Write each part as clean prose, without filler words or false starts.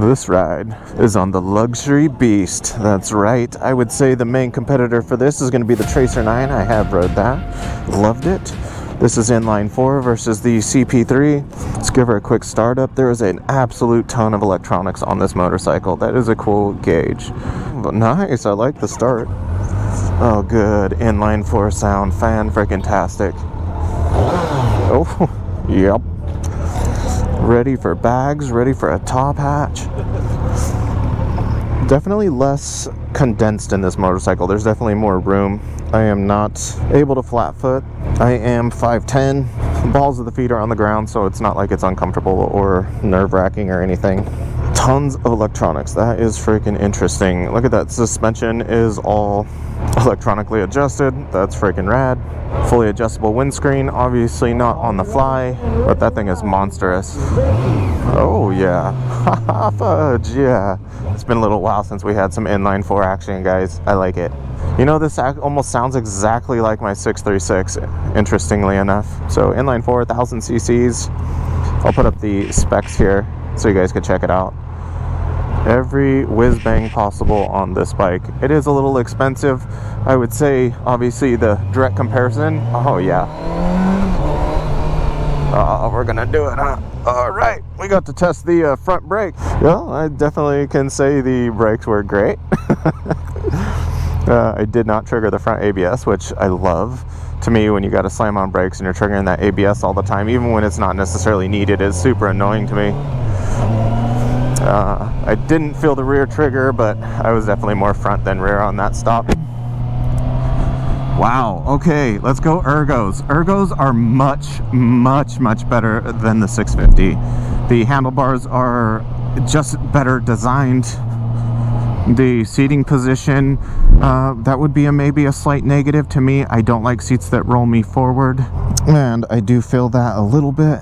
This ride is on the luxury beast. That's right. I would say the main competitor for this is going to be the Tracer 9. I have rode that. Loved it. This is Inline 4 versus the CP3. Let's give her a quick startup. There is an absolute ton of electronics on this motorcycle. That is a cool gauge. But nice. I like the start. Oh, good. Inline 4 sound. Fan-freaking-tastic. Oh, yep. Ready for bags, ready for a top hatch. Definitely less condensed in this motorcycle. There's definitely more room. I am not able to flat foot. I am 5'10". Balls of the feet are on the ground, so it's not like it's uncomfortable or nerve-wracking or anything. Tons of electronics. That is freaking interesting. Look at that. Suspension is all electronically adjusted. That's freaking rad. Fully adjustable windscreen, obviously not on the fly, but that thing is monstrous. Oh yeah, haha, fudge, yeah. It's been a little while since we had some Inline 4 action, guys. I like it. You know, this almost sounds exactly like my 636, interestingly enough. So Inline 4, 1000 cc's. I'll put up the specs here so you guys can check it out. Every whiz bang possible on this bike. It is a little expensive. I would say, obviously, the direct comparison. Oh yeah. We're gonna do it, huh? All right, we got to test the front brake. Yeah, I definitely can say the brakes were great. I did not trigger the front ABS, which I love. To me, when you got to slam on brakes and you're triggering that ABS all the time, even when it's not necessarily needed, is super annoying to me. I didn't feel the rear trigger, but I was definitely more front than rear on that stop. Wow, okay, let's go ergos. Ergos are much better than the 650. The handlebars are just better designed. The seating position, that would be maybe a slight negative to me. I don't like seats that roll me forward, and I do feel that a little bit.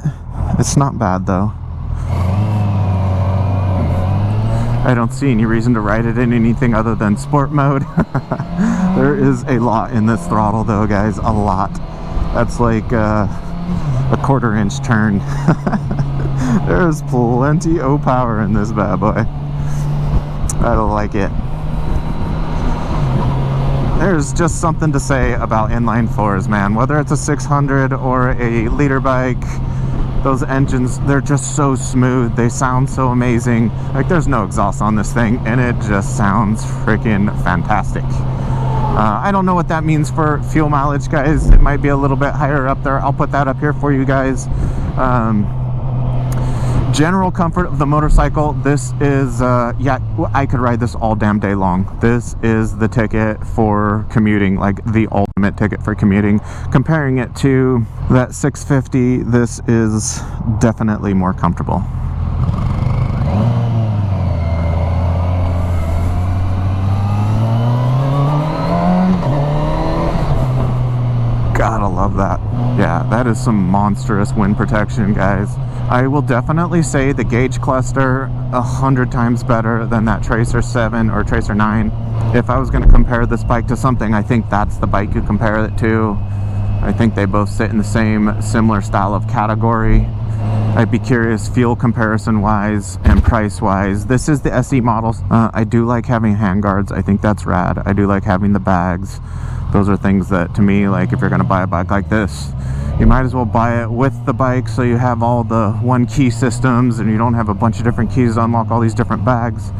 It's not bad though. I don't see any reason to ride it in anything other than sport mode. There is a lot in this throttle though, guys, a lot. That's like a 1/4 inch turn. There's plenty of power in this bad boy. I don't like it. There's just something to say about Inline 4s, man. Whether it's a 600 or a liter bike, those engines, they're just so smooth. They sound so amazing. Like, there's no exhaust on this thing, and it just sounds freaking fantastic. I don't know what that means for fuel mileage, guys. It might be a little bit higher up there. I'll put that up here for you guys. General comfort of the motorcycle, this is, yeah, I could ride this all damn day long. This is the ticket for commuting, like the ultimate ticket for commuting. Comparing it to that 650, this is definitely more comfortable. Gotta love that. Yeah, that is some monstrous wind protection, guys. I will definitely say the gauge cluster 100 times better than that Tracer 7 or Tracer 9. If I was going to compare this bike to something, I think that's the bike you compare it to. I think they both sit in the same similar style of category. I'd be curious fuel comparison wise and price wise. This is the SE models. I do like having handguards. I think that's rad. I do like having the bags. Those are things that, to me, like, if you're going to buy a bike like this, you might as well buy it with the bike so you have all the one key systems and you don't have a bunch of different keys to unlock all these different bags.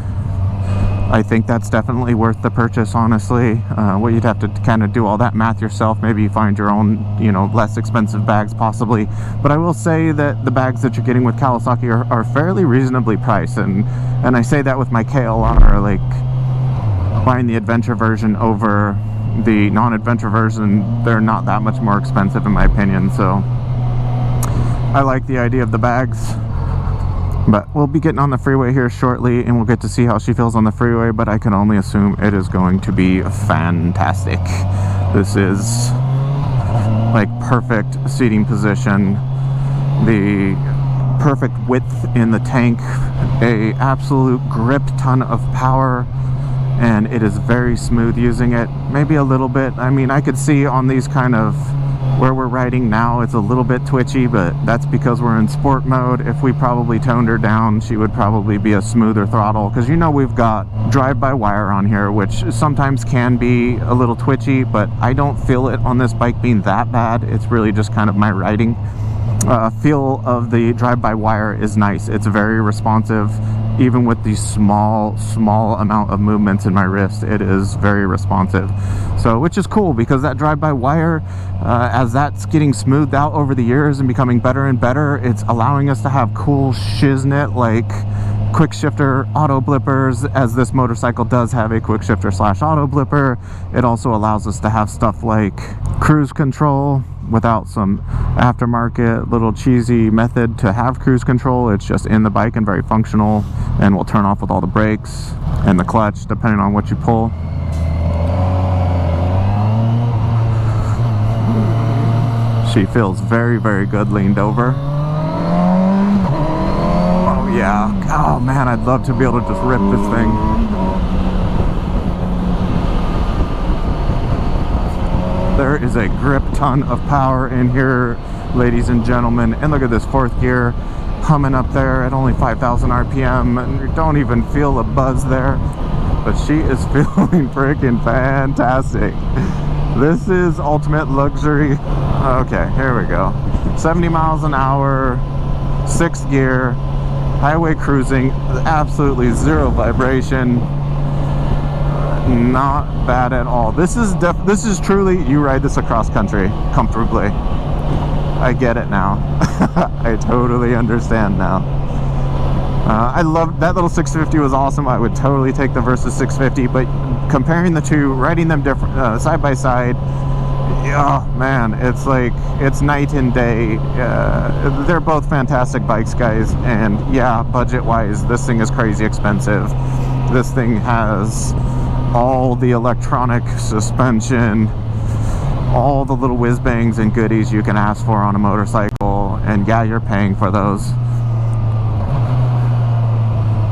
I think that's definitely worth the purchase, honestly. Well, you'd have to kind of do all that math yourself. Maybe you find your own, you know, less expensive bags possibly. But I will say that the bags that you're getting with Kawasaki are fairly reasonably priced. And I say that with my KLR, like buying the adventure version over the non-adventure version, they're not that much more expensive in my opinion. So I like the idea of the bags. But we'll be getting on the freeway here shortly, and we'll get to see how she feels on the freeway, but I can only assume it is going to be fantastic. This is like perfect seating position, the perfect width in the tank, a absolute grip ton of power, and it is very smooth using it. Maybe a little bit, I mean, I could see on these kind of Where we're riding now, it's a little bit twitchy, but that's because we're in sport mode. If we probably toned her down, she would probably be a smoother throttle, because you know we've got drive-by-wire on here, which sometimes can be a little twitchy, but I don't feel it on this bike being that bad. It's really just kind of my riding. Feel of the drive-by-wire is nice. It's very responsive. Even with the small amount of movements in my wrist, it is very responsive. So, which is cool, because that drive-by-wire, as that's getting smoothed out over the years and becoming better and better, it's allowing us to have cool shiznit like quick shifter auto blippers, as this motorcycle does have a quick shifter / auto blipper. It also allows us to have stuff like cruise control without some aftermarket little cheesy method to have cruise control. It's just in the bike and very functional, and will turn off with all the brakes and the clutch depending on what you pull. She feels very, very good leaned over. Oh yeah, oh man, I'd love to be able to just rip this thing. There is a grip ton of power in here, ladies and gentlemen. And look at this fourth gear humming up there at only 5,000 RPM, and you don't even feel a buzz there. But she is feeling freaking fantastic. This is ultimate luxury. Okay, here we go. 70 miles an hour, 6th gear, highway cruising, absolutely zero vibration. Not bad at all. This is truly, you ride this across country comfortably. I get it now. I totally understand now. I love that little 650 was awesome. I would totally take the Versys 650, but comparing the two, riding them different side by side, oh man, it's like it's night and day. They're both fantastic bikes, guys, and yeah, budget wise, this thing is crazy expensive. This thing has all the electronic suspension, all the little whiz bangs and goodies you can ask for on a motorcycle, and yeah, you're paying for those.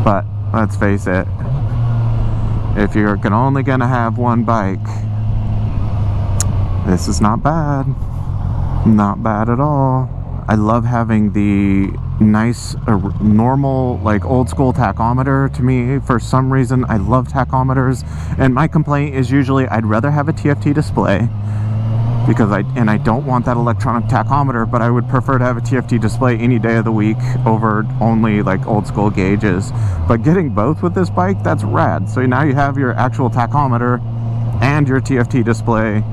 But let's face it, if you're only gonna have one bike, this is not bad. Not bad at all. I love having the nice normal, like old school tachometer. To me, for some reason, I love tachometers, and my complaint is usually I'd rather have a TFT display, because I don't want that electronic tachometer, but I would prefer to have a TFT display any day of the week over only like old school gauges. But getting both with this bike, that's rad. So now you have your actual tachometer and your TFT display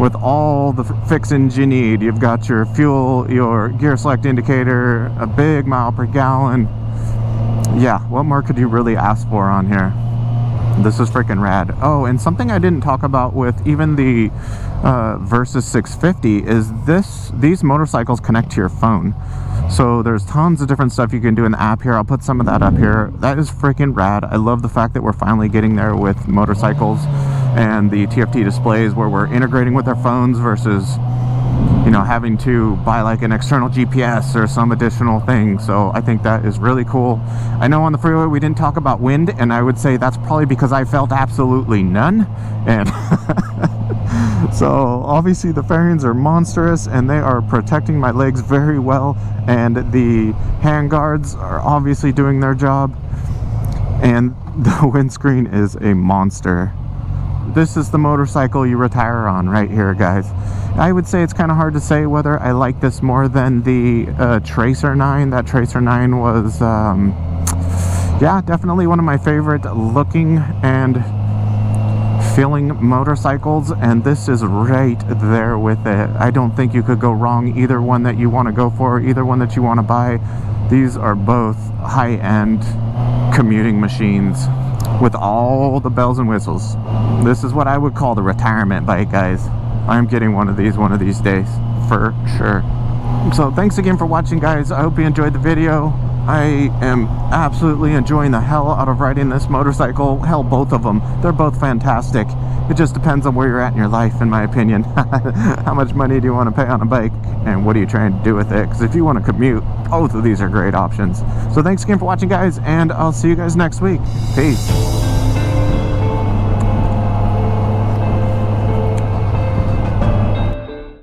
with all the fixings you need. You've got your fuel, your gear select indicator, a big mile per gallon. Yeah, what more could you really ask for on here? This is freaking rad. Oh, and something I didn't talk about with even the Versys 650 is these motorcycles connect to your phone. So there's tons of different stuff you can do in the app here. I'll put some of that up here. That is freaking rad. I love the fact that we're finally getting there with motorcycles and the TFT displays, where we're integrating with our phones versus, you know, having to buy like an external GPS or some additional thing. So I think that is really cool. I know on the freeway we didn't talk about wind, and I would say that's probably because I felt absolutely none. And so obviously the fairings are monstrous, and they are protecting my legs very well, and the hand guards are obviously doing their job, and the windscreen is a monster. This is the motorcycle you retire on right here, guys. I would say it's kind of hard to say whether I like this more than the Tracer 9. That Tracer 9 was, yeah, definitely one of my favorite looking and feeling motorcycles, and this is right there with it. I don't think you could go wrong. Either one that you want to go for, either one that you want to buy. These are both high-end commuting machines with all the bells and whistles. This is what I would call the retirement bike, guys. I'm getting one of these days for sure. So thanks again for watching, guys. I hope you enjoyed the video. I am absolutely enjoying the hell out of riding this motorcycle. Hell, both of them. They're both fantastic. It just depends on where you're at in your life, in my opinion. How much money do you want to pay on a bike, and what are you trying to do with it? Because if you want to commute, both of these are great options. So thanks again for watching, guys, and I'll see you guys next week. Peace.